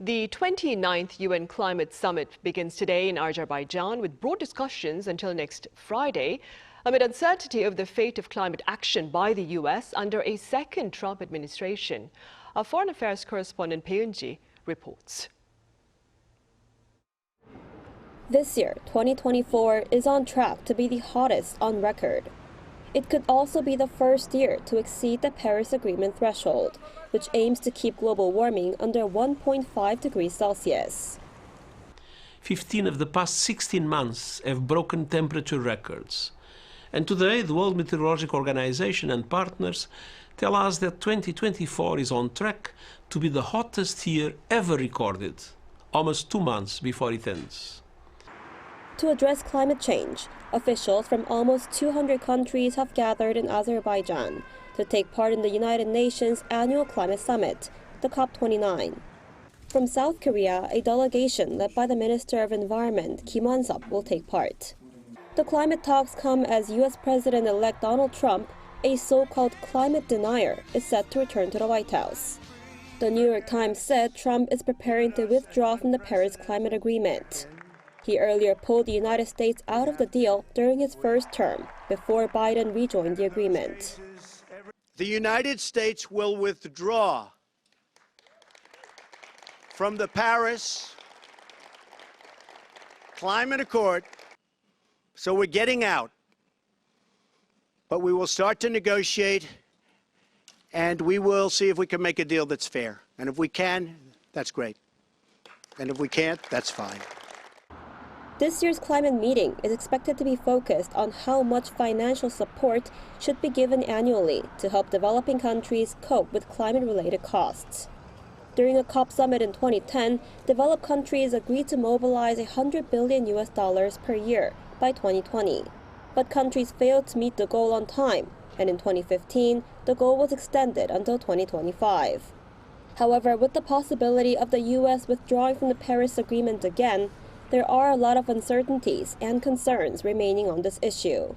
The 29th UN Climate Summit begins today in Azerbaijan with broad discussions until next Friday, amid uncertainty over the fate of climate action by the US under a second Trump administration. Our foreign affairs correspondent Bae Eun-ji reports. This year, 2024, is on track to be the hottest on record. It could also be the first year to exceed the Paris Agreement threshold, which aims to keep global warming under 1.5 degrees Celsius. 15 of the past 16 months have broken temperature records. And today, the World Meteorological Organization and partners tell us that 2024 is on track to be the hottest year ever recorded, almost 2 months before it ends. To address climate change, officials from almost 200 countries have gathered in Azerbaijan to take part in the United Nations Annual Climate Summit, the COP29. From South Korea, a delegation led by the Minister of Environment, Kim Won-suk, will take part. The climate talks come as U.S. President-elect Donald Trump, a so-called climate denier, is set to return to the White House. The New York Times said Trump is preparing to withdraw from the Paris Climate Agreement. He earlier pulled the United States out of the deal during his first term, before Biden rejoined the agreement. The United States will withdraw from the Paris Climate Accord, so we're getting out. But we will start to negotiate, and we will see if we can make a deal that's fair. And if we can, that's great. And if we can't, that's fine. This year's climate meeting is expected to be focused on how much financial support should be given annually to help developing countries cope with climate-related costs. During a COP summit in 2010, developed countries agreed to mobilize $100 billion per year by 2020. But countries failed to meet the goal on time, and in 2015, the goal was extended until 2025. However, with the possibility of the U.S. withdrawing from the Paris Agreement again, there are a lot of uncertainties and concerns remaining on this issue.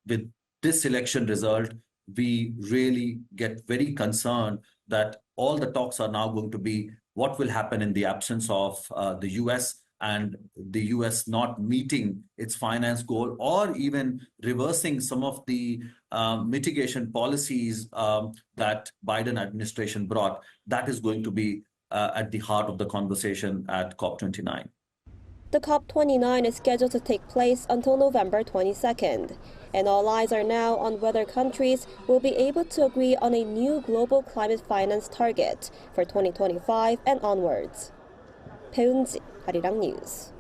With this election result, we really get very concerned that all the talks are now going to be what will happen in the absence of the US and the US not meeting its finance goal or even reversing some of the mitigation policies that Biden administration brought. That is going to be at the heart of the conversation at COP29. The COP29 is scheduled to take place until November 22nd, and all eyes are now on whether countries will be able to agree on a new global climate finance target for 2025 and onwards. Bae Eun-ji, Arirang News.